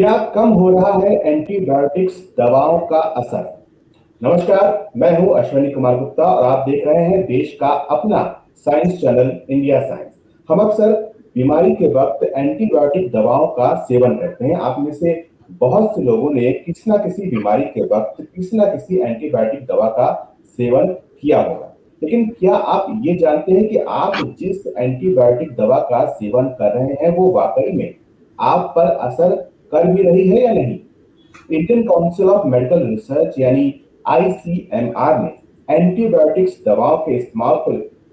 क्या कम हो रहा है एंटीबायोटिक्स दवाओं का असर? नमस्कार, मैं हूं अश्विनी कुमार गुप्ता और आप देख रहे हैं देश का अपना साइंस चैनल इंडिया साइंस। हम अक्सर बीमारी के वक्त एंटीबायोटिक दवाओं का सेवन करते हैं। आप में से बहुत से लोगों ने किसी ना किसी बीमारी के वक्त किसी ना किसी एंटीबायोटिक दवा का सेवन किया होगा। लेकिन क्या आप ये जानते हैं कि आप जिस एंटीबायोटिक दवा का सेवन कर रहे हैं वो वाकई में आप पर असर कर भी रही है या नहीं? Indian council of medical research यानी आईसीएमआर ने एंटीबायोटिक्स दवाओं के इस्तेमाल को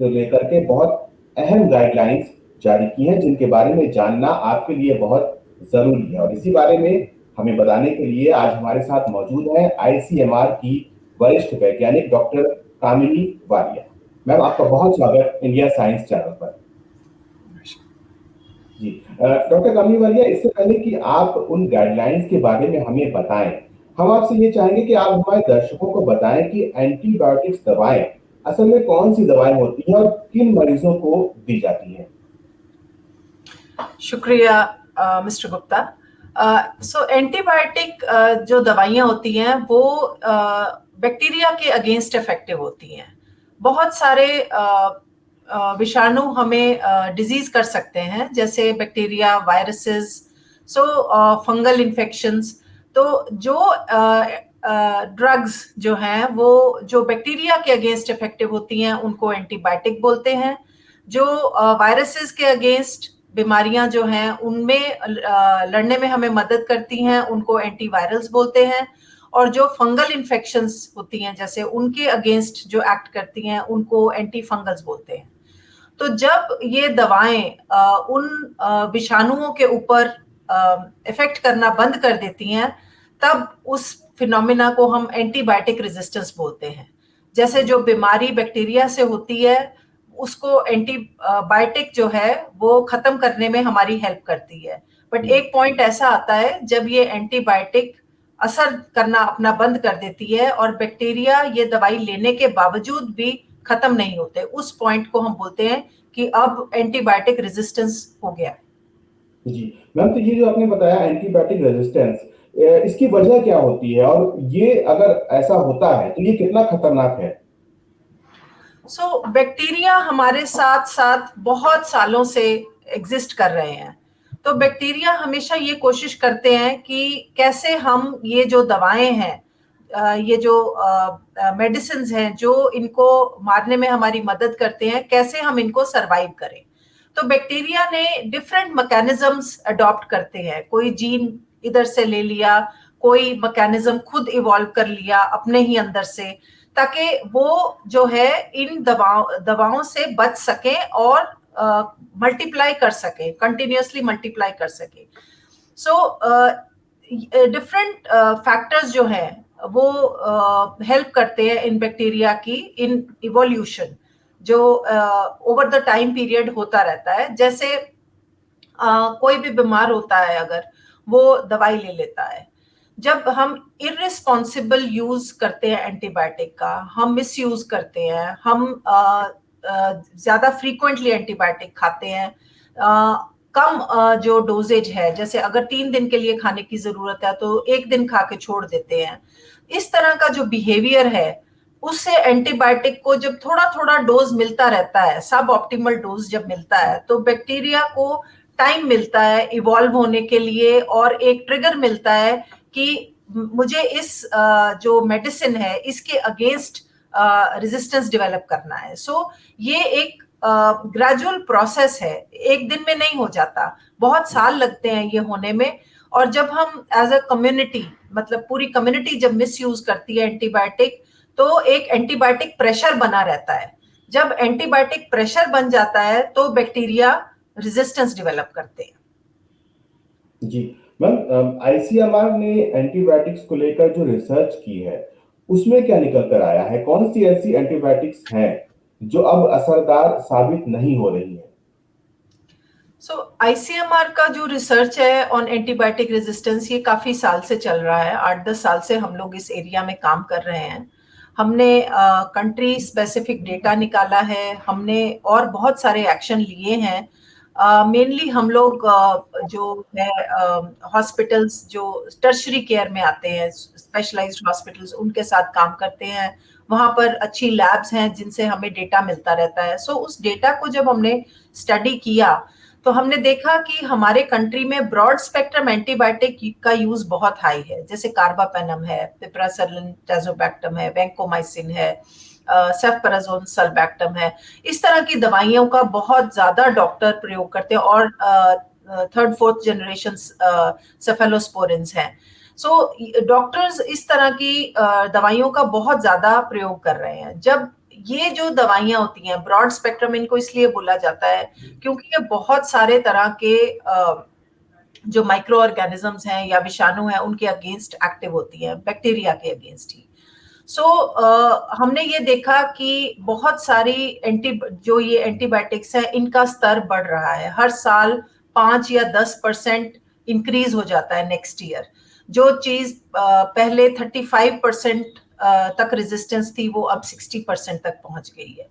लेकर के बहुत अहम गाइडलाइंस जारी की हैं, जिनके बारे में जानना आपके लिए बहुत जरूरी है। और इसी बारे में हमें बताने के लिए आज हमारे साथ मौजूद है आईसीएमआर की वरिष्ठ वैज्ञानिक डॉक्टर कामिनी वालिया। मैम, आपका बहुत स्वागत इंडिया साइंस चैनल पर। जी, डॉक्टर कामिनी वालिया, इससे पहले कि आप उन गाइडलाइंस के बारे में हमें बताएं, हम आपसे ये चाहेंगे कि आप हमारे दर्शकों को बताएं कि एंटीबायोटिक्स दवाएं असल में कौन सी दवाएं होती हैं और किन मरीजों को दी जाती हैं। शुक्रिया मिस्टर गुप्ता। सो एंटीबायोटिक जो दवाइयाँ होती हैं वो बैक्टीरिया के अगेंस्ट इफेक्टिव होती हैं। बहुत सारे विषाणु हमें डिजीज कर सकते हैं, जैसे बैक्टीरिया, वायरसेस, फंगल इन्फेक्शंस। तो जो ड्रग्स जो हैं वो जो बैक्टीरिया के अगेंस्ट इफेक्टिव होती हैं उनको एंटीबायोटिक बोलते हैं। जो वायरसेस के अगेंस्ट बीमारियां जो हैं उनमें लड़ने में हमें मदद करती हैं उनको एंटीवायरल्स बोलते हैं। और जो फंगल इन्फेक्शंस होती हैं जैसे उनके अगेंस्ट जो एक्ट करती हैं उनको एंटी फंगल्स बोलते हैं। तो जब ये दवाएं उन विषाणुओं के ऊपर इफेक्ट करना बंद कर देती हैं, तब उस फिनोमिना को हम एंटीबायोटिक रेजिस्टेंस बोलते हैं। जैसे जो बीमारी बैक्टीरिया से होती है उसको एंटीबायोटिक जो है वो खत्म करने में हमारी हेल्प करती है। बट एक पॉइंट ऐसा आता है जब ये एंटीबायोटिक असर करना अपना बंद कर देती है और बैक्टीरिया ये दवाई लेने के बावजूद भी खत्म नहीं होते। उस पॉइंट को हम बोलते हैं कि अब एंटीबायोटिक रेजिस्टेंस हो गया। जी मैम, तो ये जो आपने बताया एंटीबायोटिक रेजिस्टेंस, इसकी वजह क्या होती है और ये अगर ऐसा होता है तो ये कितना खतरनाक है? बैक्टीरिया हमारे साथ साथ बहुत सालों से एग्जिस्ट कर रहे हैं। तो बैक्टीरिया हमेशा ये कोशिश करते हैं कि कैसे हम ये जो दवाएं हैं, ये जो मेडिसिन हैं जो इनको मारने में हमारी मदद करते हैं, कैसे हम इनको सरवाइव करें। तो बैक्टीरिया ने डिफरेंट मैकेनिज्म्स अडॉप्ट करते हैं। कोई जीन इधर से ले लिया, कोई मैकेनिज्म खुद इवॉल्व कर लिया अपने ही अंदर से, ताकि वो जो है इन दवाओं से बच सके और मल्टीप्लाई कर सके, कंटिन्यूअसली मल्टीप्लाई कर सके। डिफरेंट फैक्टर्स जो हैं वो हेल्प करते हैं इन बैक्टीरिया की इन इवोल्यूशन, जो ओवर द टाइम पीरियड होता रहता है। जैसे कोई भी बीमार होता है, अगर वो दवाई ले लेता है, जब हम इररिस्पॉन्सिबल यूज करते हैं एंटीबायोटिक का, हम मिस यूज करते हैं, हम ज्यादा फ्रीक्वेंटली एंटीबायोटिक खाते हैं, कम जो डोजेज है, जैसे अगर 3 दिन के लिए खाने की जरूरत है तो 1 दिन खा के छोड़ देते हैं, इस तरह का जो बिहेवियर है उससे एंटीबायोटिक को जब थोड़ा थोड़ा डोज मिलता रहता है, सब ऑप्टिमल डोज जब मिलता है, तो बैक्टीरिया को टाइम मिलता है इवॉल्व होने के लिए और एक ट्रिगर मिलता है कि मुझे इस जो मेडिसिन है इसके अगेंस्ट रेजिस्टेंस डेवलप करना है। ये एक ग्रेजुअल प्रोसेस है, एक दिन में नहीं हो जाता, बहुत साल लगते हैं ये होने में। और जब हम एज अ कम्युनिटी, मतलब पूरी कम्युनिटी जब मिस यूज करती है एंटीबायोटिक, तो एक एंटीबायोटिक प्रेशर बना रहता है। जब एंटीबायोटिक प्रेशर बन जाता है तो बैक्टीरिया रेजिस्टेंस डेवलप करते हैं। जी मैम, आईसीएमआर ने एंटीबायोटिक्स को लेकर जो रिसर्च की है उसमें क्या निकल कर आया है? कौन सी ऐसी एंटीबायोटिक्स हैं जो अब असरदार साबित नहीं हो रही है? आईसीएमआर का जो रिसर्च है ऑन एंटीबायोटिक रेजिस्टेंस, ये काफी साल से चल रहा है। 8-10 साल से हम लोग इस एरिया में काम कर रहे हैं। हमने कंट्री स्पेसिफिक डेटा निकाला है, हमने और बहुत सारे एक्शन लिए हैं मेनली हम लोग जो है हॉस्पिटल्स जो टर्शरी केयर में आते हैं, स्पेशलाइज्ड हॉस्पिटल्स, उनके साथ काम करते हैं। वहां पर अच्छी लैब्स हैं जिनसे हमें डेटा मिलता रहता है। सो उस डेटा को जब हमने स्टडी किया तो हमने देखा कि हमारे कंट्री में ब्रॉड स्पेक्ट्रम एंटीबायोटिक का यूज बहुत हाई है, जैसे कार्बापेनम है, पिपरासिलिन, टैजोबैक्टम है, वैंकोमाइसिन है, सेफपराजोन, सल्बैक्टम है। इस तरह की दवाइयों का बहुत ज्यादा डॉक्टर प्रयोग करते हैं, और थर्ड फोर्थ जनरेशन सेफेलोस्पोरिन्स हैं। सो डॉक्टर्स इस तरह की दवाइयों का बहुत ज्यादा प्रयोग कर रहे हैं। जब ये जो दवाइयां होती हैं ब्रॉड स्पेक्ट्रम, इनको इसलिए बोला जाता है क्योंकि ये बहुत सारे तरह के जो माइक्रो ऑर्गेनिजम्स हैं या विषाणु हैं उनके अगेंस्ट एक्टिव होती हैं, बैक्टीरिया के अगेंस्ट ही। सो हमने ये देखा कि बहुत सारी जो ये एंटीबायोटिक्स है इनका स्तर बढ़ रहा है, हर साल 5 या 10% इंक्रीज हो जाता है नेक्स्ट ईयर। जो चीज पहले 35% तक रेजिस्टेंस थी, वो अब 60% तक पहुंच गई है।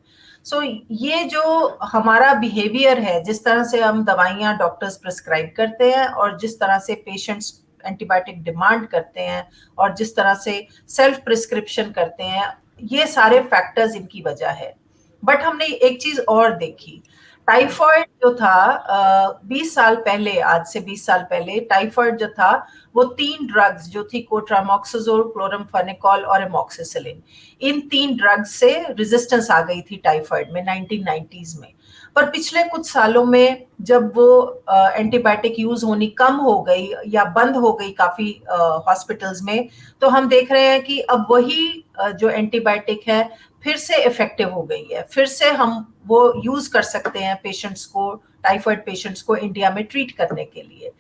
सो ये जो हमारा बिहेवियर है, जिस तरह से हम दवाइयां डॉक्टर्स प्रिस्क्राइब करते हैं और जिस तरह से पेशेंट्स एंटीबायोटिक डिमांड करते हैं और जिस तरह से सेल्फ प्रिस्क्रिप्शन करते हैं, ये सारे फैक्टर्स इनकी वजह है। बट हमने एक चीज और देखी, टाइफॉइड जो था 20 साल पहले, आज से 20 साल पहले टाइफॉइड जो था वो 3 ड्रग्स जो थी, कोट्रामोक्सोजोल, क्लोरामफेनिकोल और एमोक्सिसिलिन, इन 3 ड्रग्स से रेजिस्टेंस आ गई थी टाइफॉइड में 1990s में। पर पिछले कुछ सालों में जब वो एंटीबायोटिक यूज होनी कम हो गई या बंद हो गई काफी हॉस्पिटल्स में, तो हम देख रहे हैं कि अब वही जो एंटीबायोटिक है फिर से इफेक्टिव हो गई है, फिर से हम वो यूज कर सकते हैं पेशेंट्स को, टाइफॉइड पेशेंट्स को इंडिया में ट्रीट करने के लिए।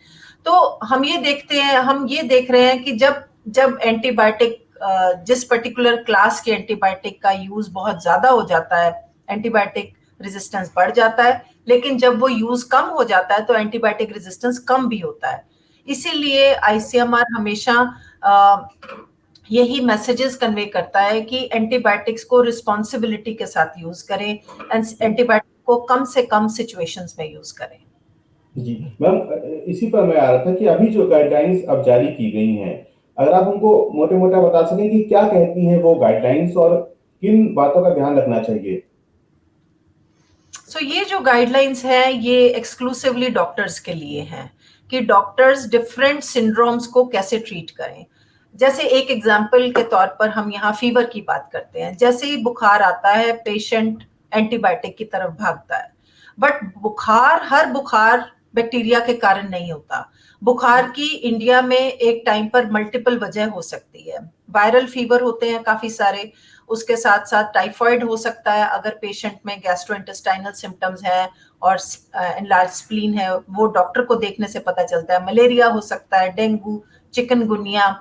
तो हम ये देख रहे हैं कि जब एंटीबायोटिक जिस पर्टिकुलर क्लास के एंटीबायोटिक का यूज बहुत ज्यादा हो जाता है, एंटीबायोटिक रेजिस्टेंस बढ़ जाता है, लेकिन जब वो यूज कम हो जाता है तो एंटीबायोटिक रेजिस्टेंस कम भी होता है। इसीलिए आईसीएमआर हमेशा यही मैसेजेस कन्वे करता है कि एंटीबायोटिक्स को रिस्पॉन्सिबिलिटी के साथ यूज करें, एंटीबायोटिक को कम से कम सिचुएशंस में यूज करें। जी मैम, इसी पर मैं आ रहा था कि अभी जो गाइडलाइंस अब जारी की गई हैं, अगर आप हमको मोटे मोटा बता सकें कि क्या कहती हैं वो गाइडलाइंस और किन बातों का ध्यान रखना चाहिए। सो ये जो गाइडलाइंस है ये एक्सक्लूसिवली डॉक्टर्स के लिए हैं कि डॉक्टर्स डिफरेंट सिंड्रोम्स को कैसे ट्रीट करें। जैसे एक एग्जांपल के तौर पर हम यहाँ फीवर की बात करते हैं, जैसे ही बुखार आता है पेशेंट एंटीबायोटिक की तरफ भागता है, बट हर बुखार बैक्टीरिया के कारण नहीं होता। बुखार की इंडिया में एक टाइम पर मल्टीपल वजह हो सकती है। वायरल फीवर होते हैं काफी सारे, उसके साथ साथ टाइफॉइड हो सकता है अगर पेशेंट में गैस्ट्रोइंटेस्टाइनल सिम्टम्स है और एनलार्ज स्प्लीन है, वो डॉक्टर को देखने से पता चलता है। मलेरिया हो सकता है, डेंगू, चिकनगुनिया,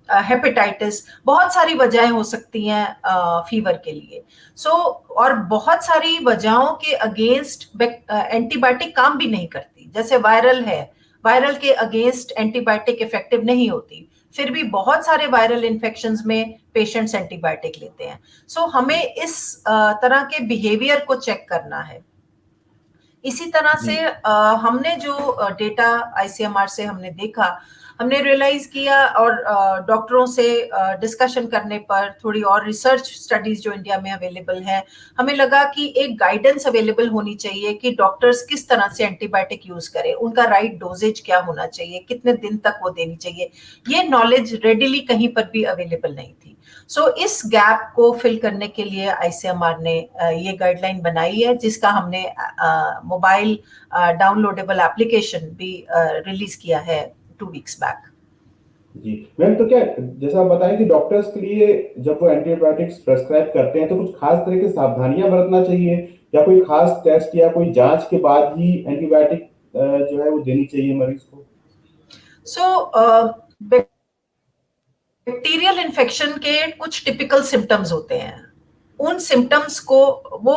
हेपेटाइटिस, बहुत सारी वजहें हो सकती हैं फीवर के लिए। और बहुत सारी वजहों के अगेंस्ट एंटीबायोटिक काम भी नहीं करती। जैसे वायरल है, वायरल के अगेंस्ट एंटीबायोटिक इफेक्टिव नहीं होती, फिर भी बहुत सारे वायरल इन्फेक्शंस में पेशेंट्स एंटीबायोटिक लेते हैं। हमें इस तरह के बिहेवियर को चेक करना है। इसी तरह से हमने जो डेटा आईसीएमआर से हमने देखा, हमने रियलाइज किया और डॉक्टरों से डिस्कशन करने पर, थोड़ी और रिसर्च स्टडीज जो इंडिया में अवेलेबल है, हमें लगा कि एक गाइडेंस अवेलेबल होनी चाहिए कि डॉक्टर्स किस तरह से एंटीबायोटिक यूज करें, उनका राइट डोजेज क्या होना चाहिए, कितने दिन तक वो देनी चाहिए। ये नॉलेज रेडिली कहीं पर भी अवेलेबल नहीं थी। इस गैप को फिल करने के लिए आईसीएमआर ने ये गाइडलाइन बनाई है, जिसका हमने मोबाइल डाउनलोडेबल एप्लीकेशन भी रिलीज किया है 2 वीक्स बैक। जी मैम, तो क्या जैसा आप बताएं कि डॉक्टर्स के लिए जब वो एंटीबायोटिक्स प्रेस्क्राइब करते हैं तो कुछ खास तरह की सावधानियां बरतना चाहिए, या कोई खास टेस्ट या कोई जांच के बाद ही एंटीबायोटिक जो है वो देनी चाहिए मरीज को? बैक्टीरियल इन्फेक्शन के कुछ टिपिकल सिम्टम्स होते हैं। उन सिम्टम्स को वो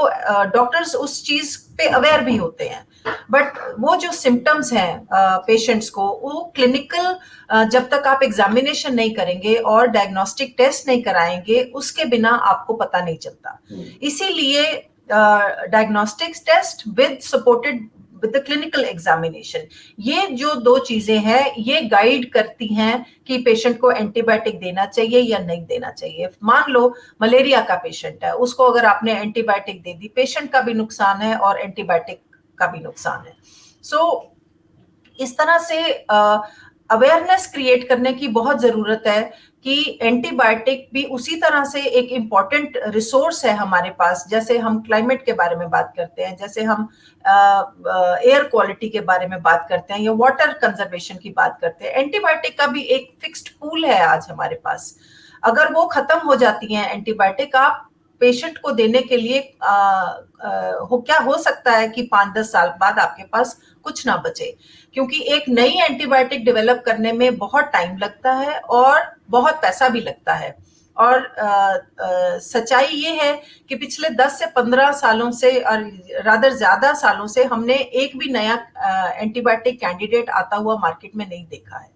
डॉक्टर्स उस चीज पे अवेयर भी होते हैं, बट वो जो सिम्टम्स हैं पेशेंट्स को, वो क्लिनिकल जब तक आप एग्जामिनेशन नहीं करेंगे और डायग्नोस्टिक टेस्ट नहीं कराएंगे, उसके बिना आपको पता नहीं चलता। इसीलिए diagnostics test with supported with the clinical examination. ये जो दो चीजें हैं ये गाइड करती हैं कि पेशेंट को एंटीबायोटिक देना चाहिए या नहीं देना चाहिए। मान लो मलेरिया का पेशेंट है, उसको अगर आपने एंटीबायोटिक दे दी, पेशेंट का भी नुकसान है और एंटीबायोटिक का भी नुकसान है। सो इस तरह से अवेयरनेस क्रिएट करने की बहुत जरूरत है कि एंटीबायोटिक भी उसी तरह से एक इम्पॉर्टेंट रिसोर्स है हमारे पास, जैसे हम क्लाइमेट के बारे में बात करते हैं, जैसे हम एयर क्वालिटी के बारे में बात करते हैं या वाटर कंजर्वेशन की बात करते हैं। एंटीबायोटिक का भी एक फिक्स्ड पूल है आज हमारे पास। अगर वो खत्म हो जाती है एंटीबायोटिक, आप पेशेंट को देने के लिए क्या हो सकता है कि 5-10 साल बाद आपके पास कुछ ना बचे, क्योंकि एक नई एंटीबायोटिक डेवलप करने में बहुत टाइम लगता है और बहुत पैसा भी लगता है। और सच्चाई ये है कि पिछले 10 से 15 सालों से और रादर ज्यादा सालों से हमने एक भी नया एंटीबायोटिक कैंडिडेट आता हुआ मार्केट में नहीं देखा है।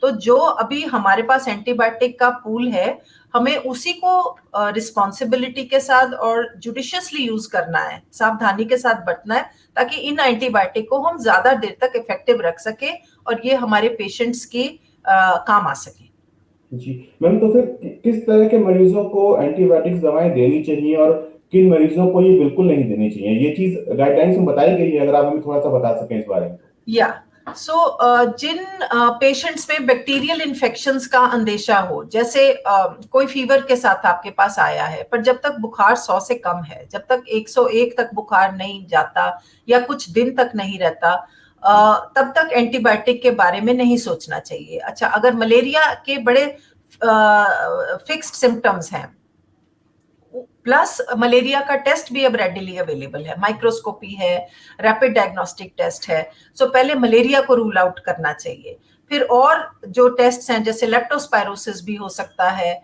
तो जो अभी हमारे पास एंटीबायोटिक का पूल है, हमें उसी को रिस्पॉन्सिबिलिटी के साथ और जुडिशियसली यूज करना है, सावधानी के साथ बरतना है, ताकि इन एंटीबायोटिक को हम ज्यादा देर तक इफेक्टिव रख सके और ये हमारे पेशेंट्स की काम आ सके। जी मैम, तो फिर किस तरह के मरीजों को एंटीबायोटिक्स दवाएं देनी चाहिए और किन मरीजों को ये बिल्कुल नहीं देनी चाहिए, ये चीज गाइडलाइंस में बताई गई है? अगर आप हमें थोड़ा सा बता सकें इस बारे में। या जिन पेशेंट्स में बैक्टीरियल इन्फेक्शंस का अंदेशा हो, जैसे कोई फीवर के साथ आपके पास आया है, पर जब तक बुखार 100 से कम है, जब तक 101 तक बुखार नहीं जाता या कुछ दिन तक नहीं रहता, तब तक एंटीबायोटिक के बारे में नहीं सोचना चाहिए। अच्छा, अगर मलेरिया के बड़े फिक्स्ड सिम्टम्स हैं, प्लस मलेरिया का टेस्ट भी अब रेडिली अवेलेबल है, माइक्रोस्कोपी है, रैपिड डायग्नोस्टिक टेस्ट है, सो पहले मलेरिया को रूल आउट करना चाहिए। फिर और जो टेस्ट हैं, जैसे लेप्टोस्पायरोसिस भी हो सकता है,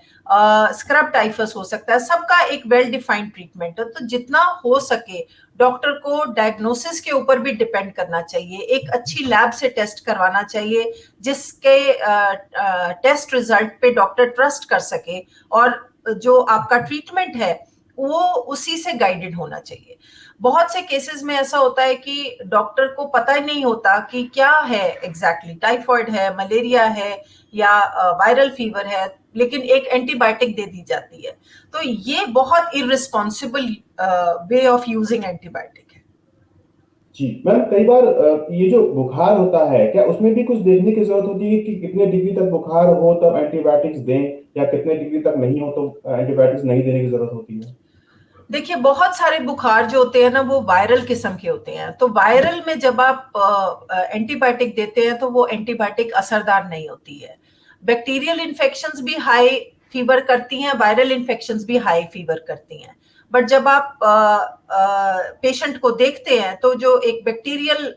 स्क्रब टाइफस हो सकता है, सबका एक वेल डिफाइंड ट्रीटमेंट है। तो जितना हो सके डॉक्टर को डायग्नोसिस के ऊपर भी डिपेंड करना चाहिए, एक अच्छी लैब से टेस्ट करवाना चाहिए जिसके टेस्ट रिजल्ट पे डॉक्टर ट्रस्ट कर सके, और जो आपका ट्रीटमेंट है वो उसी से गाइडेड होना चाहिए। बहुत से केसेस में ऐसा होता है कि डॉक्टर को पता ही नहीं होता कि क्या है एग्जैक्टली, टाइफॉइड है, मलेरिया है या वायरल फीवर है, लेकिन एक एंटीबायोटिक दे दी जाती है। तो ये बहुत irresponsible way of using antibiotic है। जी मैम, कई बार ये जो बुखार होता है, क्या उसमें भी कुछ देखने की जरूरत होती है कि कितने डिग्री तक बुखार हो तब एंटीबायोटिक्स दें, या कितने डिग्री तक नहीं हो तो एंटीबायोटिक्स नहीं देने की जरूरत होती है? देखिए, बहुत सारे बुखार जो होते हैं ना, वो वायरल किस्म के होते हैं। तो वायरल में जब आप एंटीबायोटिक देते हैं तो वो एंटीबायोटिक असरदार नहीं होती है। बैक्टीरियल इन्फेक्शंस भी हाई फीवर करती हैं, वायरल इन्फेक्शंस भी हाई फीवर करती हैं। बट जब आप पेशेंट को देखते हैं तो जो एक बैक्टीरियल,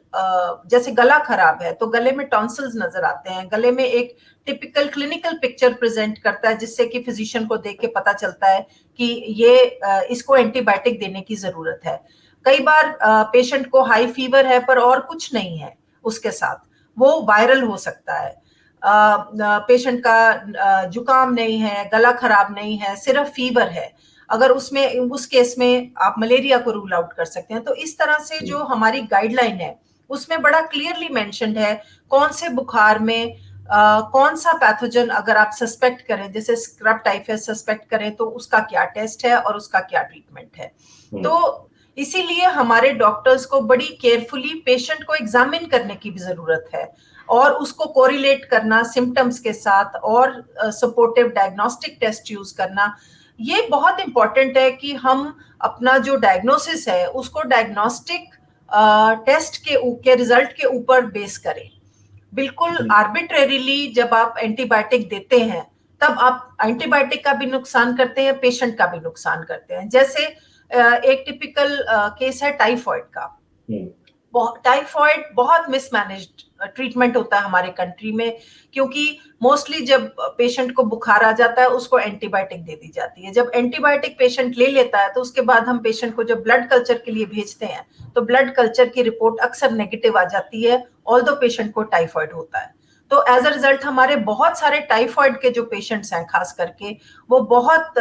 जैसे गला खराब है तो गले में टॉन्सिल्स नजर आते हैं, गले में एक टिपिकल क्लिनिकल पिक्चर प्रेजेंट करता है, जिससे कि फिजिशियन को देख के पता चलता है कि ये इसको एंटीबायोटिक देने की जरूरत है। कई बार पेशेंट को हाई फीवर है पर और कुछ नहीं है उसके साथ, वो वायरल हो सकता है। पेशेंट का जुकाम नहीं है, गला खराब नहीं है, सिर्फ फीवर है, अगर उसमें उस केस में आप मलेरिया को रूल आउट कर सकते हैं। तो इस तरह से जो हमारी गाइडलाइन है उसमें बड़ा क्लियरली मेंशन्ड है कौन से बुखार में कौन सा पैथोजन अगर आप सस्पेक्ट करें, जैसे स्क्रब टाइफस सस्पेक्ट करें तो उसका क्या टेस्ट है और उसका क्या ट्रीटमेंट है। तो इसीलिए हमारे डॉक्टर्स को बड़ी केयरफुली पेशेंट को एग्जामिन करने की भी जरूरत है और उसको कोरिलेट करना सिम्टम्स के साथ और सपोर्टिव डायग्नोस्टिक टेस्ट यूज करना। ये बहुत इंपॉर्टेंट है कि हम अपना जो डायग्नोसिस है उसको डायग्नोस्टिक टेस्ट के रिजल्ट के ऊपर बेस करें। बिल्कुल आर्बिट्रेरीली जब आप एंटीबायोटिक देते हैं तब आप एंटीबायोटिक का भी नुकसान करते हैं, पेशेंट का भी नुकसान करते हैं। जैसे एक टिपिकल केस है टाइफॉइड का। टाइफॉइड बहुत मिसमैनेज्ड ट्रीटमेंट होता है हमारे कंट्री में, क्योंकि मोस्टली जब पेशेंट को बुखार आ जाता है उसको एंटीबायोटिक दे दी जाती है। जब एंटीबायोटिक पेशेंट ले लेता है तो उसके बाद हम पेशेंट को जब ब्लड कल्चर के लिए भेजते हैं तो ब्लड कल्चर की रिपोर्ट अक्सर नेगेटिव आ जाती है, ऑल्दो पेशेंट को टाइफॉइड होता है। तो एज अ रिजल्ट हमारे बहुत सारे टाइफॉइड के जो पेशेंट्स हैं खास करके, वो बहुत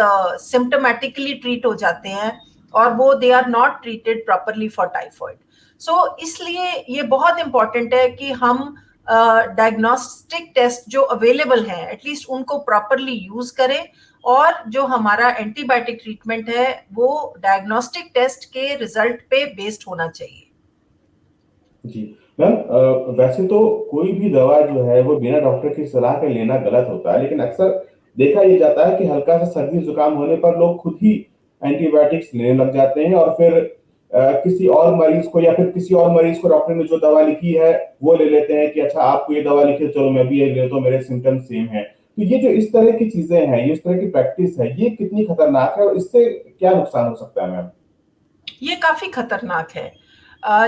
सिम्टोमेटिकली ट्रीट हो जाते हैं और वो they are not treated properly for typhoid. So इसलिए ये बहुत इंपॉर्टेंट है कि हम डायग्नोस्टिक टेस्ट जो अवेलेबल हैं एटलीस्ट उनको प्रॉपरली यूज करें, और जो हमारा एंटीबायोटिक ट्रीटमेंट है वो डायग्नोस्टिक टेस्ट के रिजल्ट पे बेस्ड होना चाहिए। जी मैम, वैसे तो कोई भी दवा जो है वो बिना डॉक्टर की सलाह के लेना गलत होता है, लेकिन अक्सर देखा ये जाता है कि हल्का सा सर्दी जुकाम होने पर लोग खुद ही एंटीबायोटिक्स लेने लग जाते हैं और फिर किसी और मरीज को या फिर किसी और मरीज को डॉक्टर ने जो दवा लिखी है वो ले लेते हैं कि अच्छा आपको ये दवा लिखी है, चलो मैं भी ये ले लेता हूँ, मेरे सिम्टम्स सेम है। तो ये जो इस तरह की चीजें हैं, ये इस तरह की प्रैक्टिस है, ये कितनी खतरनाक है और इससे क्या नुकसान हो सकता है मैम? ये काफी खतरनाक है।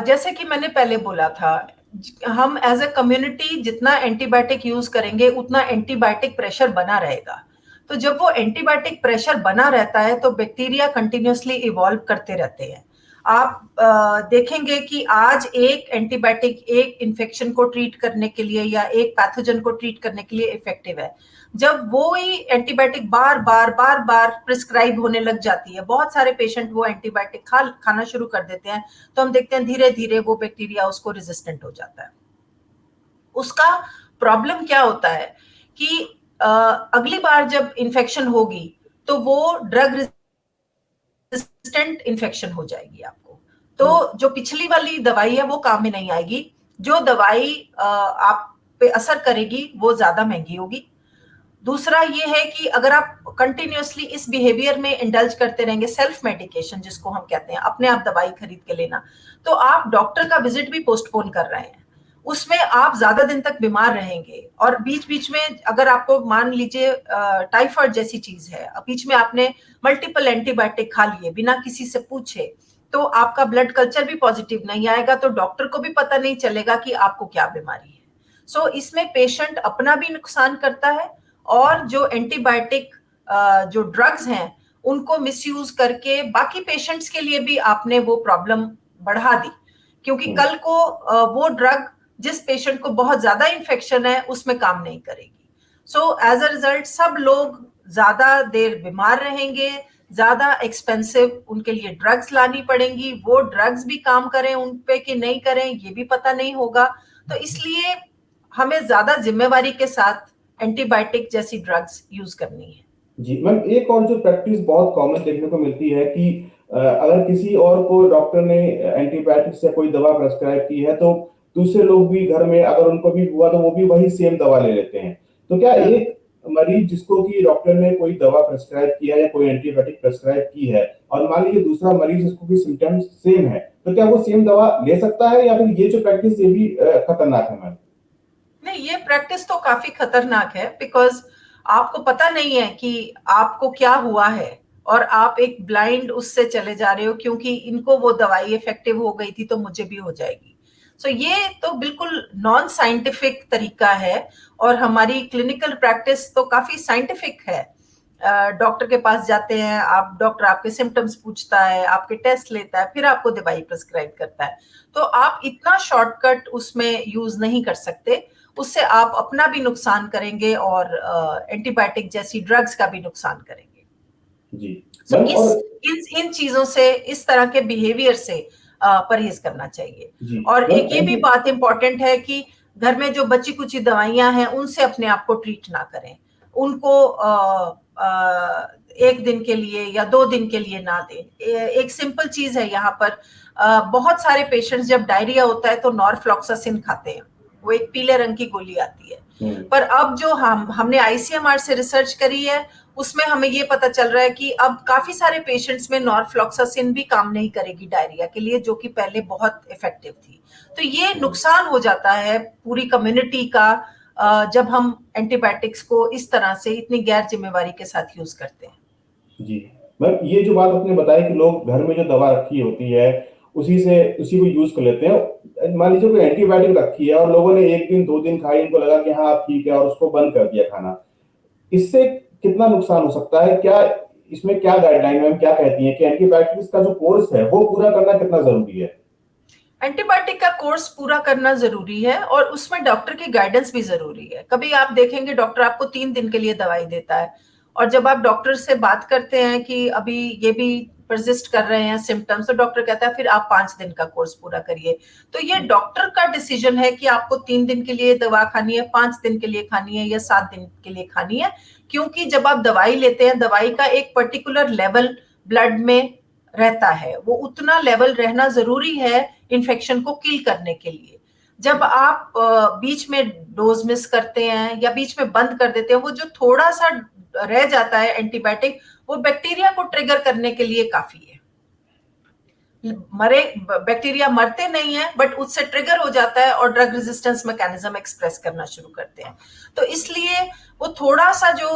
जैसे कि मैंने पहले बोला था, हम एज अ कम्युनिटी जितना एंटीबायोटिक यूज करेंगे उतना एंटीबायोटिक प्रेशर बना रहेगा। तो जब वो एंटीबायोटिक प्रेशर बना रहता है तो बैक्टीरिया कंटिन्यूअसली इवॉल्व करते रहते हैं। आप देखेंगे कि आज एक एंटीबायोटिक एक इन्फेक्शन को ट्रीट करने के लिए या एक पैथोजन को ट्रीट करने के लिए इफेक्टिव है। जब वो ही एंटीबायोटिक बार बार प्रिस्क्राइब होने लग जाती है, बहुत सारे पेशेंट वो एंटीबायोटिक खाना शुरू कर देते हैं, तो हम देखते हैं धीरे धीरे वो बैक्टीरिया उसको रेजिस्टेंट हो जाता है। उसका प्रॉब्लम क्या होता है कि अगली बार जब इन्फेक्शन होगी तो वो ड्रग रेजिस्टेंट इन्फेक्शन हो जाएगी आपको। तो जो पिछली वाली दवाई है वो काम में नहीं आएगी। जो दवाई आप पे असर करेगी वो ज्यादा महंगी होगी। दूसरा ये है कि अगर आप कंटिन्यूअसली इस बिहेवियर में इंडल्ज करते रहेंगे, सेल्फ मेडिकेशन जिसको हम कहते हैं, अपने आप दवाई खरीद के लेना, तो आप डॉक्टर का विजिट भी पोस्टपोन कर रहे हैं। उसमें आप ज्यादा दिन तक बीमार रहेंगे, और बीच बीच में अगर आपको मान लीजिए टाइफाइड जैसी चीज है, बीच में आपने मल्टीपल एंटीबायोटिक खा लिए बिना किसी से पूछे, तो आपका ब्लड कल्चर भी पॉजिटिव नहीं आएगा, तो डॉक्टर को भी पता नहीं चलेगा कि आपको क्या बीमारी है। सो इसमें पेशेंट अपना भी नुकसान करता है, और जो एंटीबायोटिक जो ड्रग्स हैं उनको मिसयूज करके बाकी पेशेंट्स के लिए भी आपने वो प्रॉब्लम बढ़ा दी, क्योंकि कल को वो ड्रग जिस पेशेंट को बहुत ज्यादा इन्फेक्शन है उसमें काम नहीं करेगी। सो एज अ रिजल्ट सब लोग ज्यादा देर बीमार रहेंगे, ज्यादा एक्सपेंसिव उनके लिए ड्रग्स लानी पड़ेंगी, वो ड्रग्स भी काम करें उन पे कि नहीं करें ये भी पता नहीं होगा। तो इसलिए हमें ज्यादा जिम्मेवारी के साथ एंटीबायोटिक जैसी ड्रग्स यूज करनी है। जी मैम, एक और जो प्रैक्टिस बहुत कॉमन देखने को मिलती है कि अगर किसी और को डॉक्टर ने एंटीबायोटिक्स या कोई दवा प्रेस्क्राइब की है तो दूसरे लोग भी घर में अगर उनको भी हुआ तो वो भी वही सेम दवा ले लेते हैं। तो क्या एक मरीज जिसको कि डॉक्टर ने कोई दवा प्रेस्क्राइब किया या कोई एंटीबायोटिक प्रेस्क्राइब की है और मान लीजिए दूसरा मरीज जिसको भी सिम्टम्स सेम है, तो क्या वो सेम दवा ले सकता है या फिर ये जो प्रैक्टिस ये भी खतरनाक है मैम? नहीं, ये प्रैक्टिस तो काफी खतरनाक है, बिकॉज आपको पता नहीं है कि आपको क्या हुआ है, और आप एक ब्लाइंड उससे चले जा रहे हो क्योंकि इनको वो दवाई इफेक्टिव हो गई थी तो मुझे भी हो जाएगी। सो ये तो बिल्कुल नॉन साइंटिफिक तरीका है, और हमारी क्लिनिकल प्रैक्टिस तो काफी साइंटिफिक है। डॉक्टर के पास जाते हैं आप, डॉक्टर आपके सिम्टम्स पूछता है, आपके टेस्ट लेता है, फिर आपको दवाई प्रिस्क्राइब करता है। तो आप इतना शॉर्टकट उसमें यूज नहीं कर सकते, उससे आप अपना भी नुकसान करेंगे और एंटीबायोटिक जैसी ड्रग्स का भी नुकसान करेंगे। जी सो मैम, इस और इन चीजों से, इस तरह के बिहेवियर से परहेज करना चाहिए। जी और मैम, एक ये भी बात इंपॉर्टेंट है कि घर में जो बची कुची दवाइयां हैं उनसे अपने आप को ट्रीट ना करें, उनको एक दिन के लिए या 2 दिन के लिए ना दें। एक सिंपल चीज है यहाँ पर, बहुत सारे पेशेंट्स जब डायरिया होता है तो नॉरफ्लॉक्सासिन खाते हैं, वो एक पीले रंग की गोली आती है। पर अब जो हमने आईसीएमआर से रिसर्च करी है उसमें हमें ये पता चल रहा है कि अब काफी सारे पेशेंट्स में नॉरफ्लॉक्सासिन भी काम नहीं करेगी डायरिया के लिए, जो कि पहले बहुत इफेक्टिव थी। तो ये नुकसान हो जाता है पूरी कम्युनिटी का जब हम एंटीबायोटिक्स को इस तरह से इतनी गैर जिम्मेवारी के साथ यूज करते हैं। जी मैम, ये जो बात आपने बताई कि लोग घर में जो दवा रखी होती है उसी को यूज कर लेते हैं। मान लीजिए कोई एंटीबायोटिक रखी है और लोगों ने एक दिन 2 दिन खाई, इनको लगा कि हाँ ठीक है और उसको बंद कर दिया खाना, इससे कितना नुकसान हो सकता है? क्या इसमें क्या गाइडलाइन मैम क्या कहती है कि एंटीबायोटिक्स का जो कोर्स है वो पूरा करना कितना जरूरी है? एंटीबायोटिक का कोर्स पूरा करना जरूरी है, और उसमें डॉक्टर की गाइडेंस भी जरूरी है। कभी आप देखेंगे डॉक्टर आपको 3 दिन के लिए दवाई देता है, और जब आप डॉक्टर से बात करते हैं कि अभी ये भी परसिस्ट कर रहे हैं सिम्टम्स, तो डॉक्टर कहता है फिर आप 5 दिन का कोर्स पूरा करिए। तो ये डॉक्टर का डिसीजन है कि आपको 3 दिन के लिए दवा खानी है, 5 दिन के लिए खानी है या 7 दिन के लिए खानी है। क्योंकि जब आप दवाई लेते हैं, दवाई का एक पर्टिकुलर लेवल ब्लड में रहता है, वो उतना लेवल रहना जरूरी है इन्फेक्शन को किल करने के लिए। जब आप बीच में डोज मिस करते हैं या बीच में बंद कर देते हैं, वो जो थोड़ा सा रह जाता है एंटीबायोटिक, वो बैक्टीरिया को ट्रिगर करने के लिए काफी है। बैक्टीरिया मरते नहीं है, बट उससे ट्रिगर हो जाता है और ड्रग रेजिस्टेंस मैकेनिज्म एक्सप्रेस करना शुरू करते हैं। तो इसलिए वो थोड़ा सा जो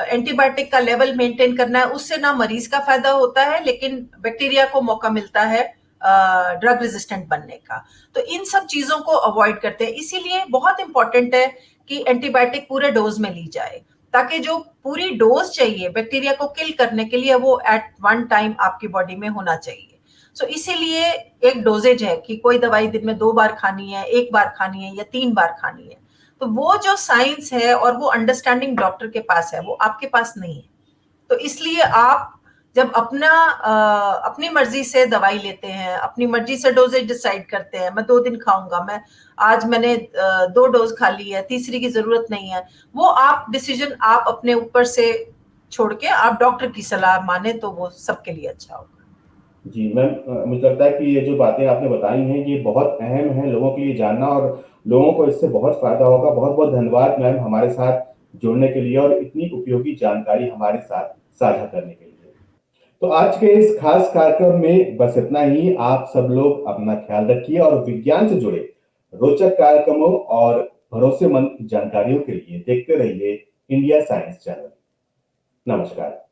एंटीबायोटिक का लेवल मेंटेन करना है, उससे ना मरीज का फायदा होता है, लेकिन बैक्टीरिया को मौका मिलता है ड्रग रेजिस्टेंट बनने का। तो इन सब चीजों को अवॉइड करते हैं। इसीलिए बहुत इंपॉर्टेंट है कि एंटीबायोटिक पूरे डोज में ली जाए, ताकि जो पूरी डोज चाहिए बैक्टीरिया को किल करने के लिए, वो एट वन टाइम आपकी बॉडी में होना चाहिए। सो इसीलिए एक डोजेज है कि कोई दवाई दिन में 2 बार खानी है, 1 बार खानी है या 3 बार खानी है। तो वो जो साइंस है और वो अंडरस्टैंडिंग डॉक्टर के पास है, वो आपके पास नहीं है। तो इसलिए आप जब अपनी मर्जी से दवाई लेते हैं, अपनी मर्जी से डोजेज डिसाइड करते हैं, मैं 2 दिन खाऊंगा, मैंने 2 डोज खा ली है, तीसरी की जरूरत नहीं है, वो आप डिसीजन आप अपने ऊपर से छोड़ के आप डॉक्टर की सलाह माने, तो वो सबके लिए अच्छा होगा। जी मैम, मुझे लगता है कि ये जो बातें आपने बताई हैं ये बहुत अहम है लोगों के लिए जानना, और लोगों को इससे बहुत फायदा होगा। बहुत बहुत धन्यवाद मैम हमारे साथ जुड़ने के लिए और इतनी उपयोगी जानकारी हमारे साथ साझा करने के लिए। तो आज के इस खास कार्यक्रम में बस इतना ही। आप सब लोग अपना ख्याल रखिए और विज्ञान से जुड़े रोचक कार्यक्रमों और भरोसेमंद जानकारियों के लिए देखते रहिए इंडिया साइंस चैनल। नमस्कार।